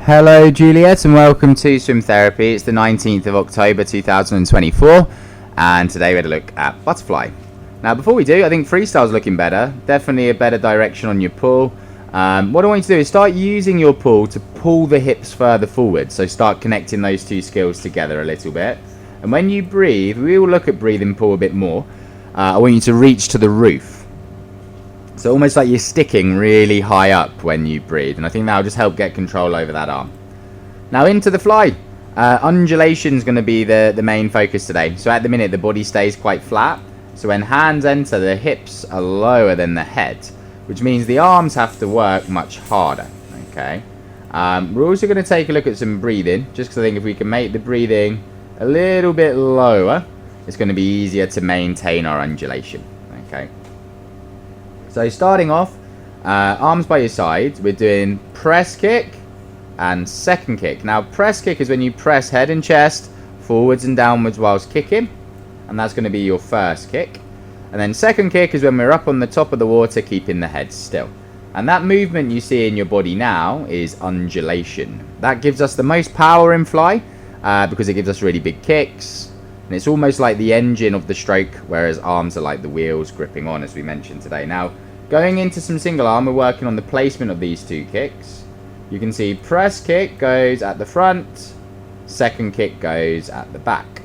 Hello Juliet and welcome to Swim Therapy. It's the 19th of October 2024 and today we had a look at butterfly. Now before we do, I think freestyle's looking better. Definitely a better direction on your pull. What I want you to do is start using your pull to pull the hips further forward. So start connecting those two skills together a little bit. And when you breathe, we will look at breathe and pull a bit more. I want you to reach to the roof. So almost like you're sticking really high up when you breathe. And I think that'll just help get control over that arm. Now into the fly. Undulation is going to be the main focus today. So at the minute the body stays quite flat. So when hands enter, the hips are lower than the head. Which means the arms have to work much harder. Okay. We're also going to take a look at some breathing. Just because I think if we can make the breathing a little bit lower, it's going to be easier to maintain our undulation. Okay. So starting off, arms by your side, we're doing press kick and second kick. Now press kick is when you press head and chest forwards and downwards whilst kicking, and that's going to be your first kick. And then second kick is when we're up on the top of the water keeping the head still. And that movement you see in your body now is undulation. That gives us the most power in fly because it gives us really big kicks. And it's almost like the engine of the stroke, whereas arms are like the wheels gripping on, as we mentioned today. Now, going into some single arm, we're working on the placement of these two kicks. You can see press kick goes at the front, second kick goes at the back.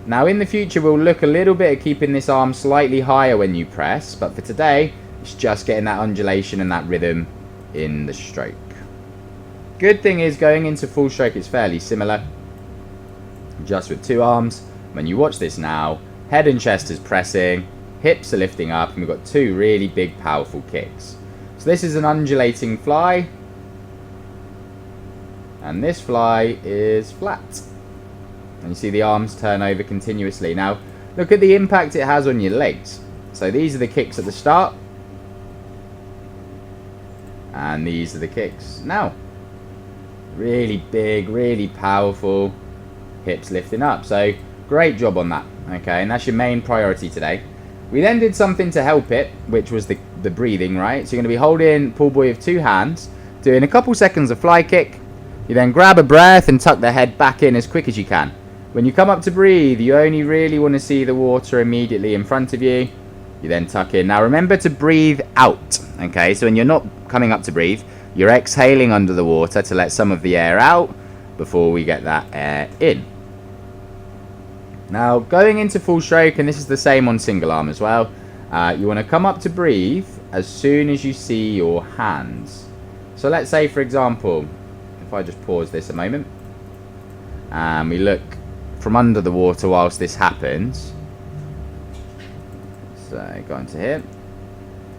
Now, in the future, we'll look a little bit at keeping this arm slightly higher when you press, but for today, it's just getting that undulation and that rhythm in the stroke. Good thing is, going into full stroke, it's fairly similar, just with two arms. When you watch this now, head and chest is pressing, hips are lifting up, and we've got two really big, powerful kicks. So this is an undulating fly, and this fly is flat. And you see the arms turn over continuously. Now, look at the impact it has on your legs. So these are the kicks at the start, and these are the kicks now. Really big, really powerful, hips lifting up. So great job on that, okay, and that's your main priority today. We then did something to help it, which was the breathing, right? So you're going to be holding pull buoy with two hands, doing a couple seconds of fly kick. You then grab a breath and tuck the head back in as quick as you can. When you come up to breathe, you only really want to see the water immediately in front of you. You then tuck in. Now remember to breathe out, okay? So when you're not coming up to breathe, you're exhaling under the water to let some of the air out before we get that air in. Now, going into full stroke, and this is the same on single arm as well, you want to come up to breathe as soon as you see your hands. So let's say, for example, if I just pause this a moment, and we look from under the water whilst this happens. So, go into here.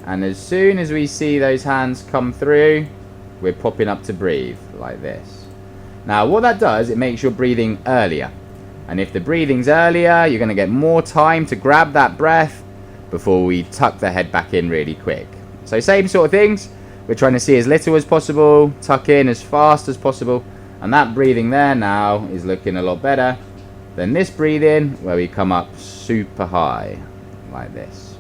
And as soon as we see those hands come through, we're popping up to breathe, like this. Now, what that does, it makes your breathing earlier. And if the breathing's earlier, you're going to get more time to grab that breath before we tuck the head back in really quick. So same sort of things. We're trying to see as little as possible, tuck in as fast as possible. And that breathing there now is looking a lot better than this breathing where we come up super high, like this.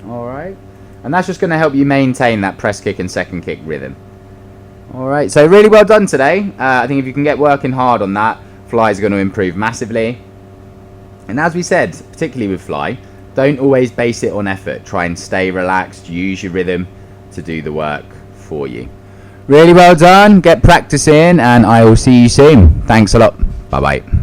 Alright. And that's just going to help you maintain that press kick and second kick rhythm. Alright, so really well done today. I think if you can get working hard on that, flies are going to improve massively. And as we said, particularly with fly, don't always base it on effort. Try and stay relaxed, use your rhythm to do the work for you. Really well done, get practicing, and I will see you soon. Thanks a lot. Bye bye.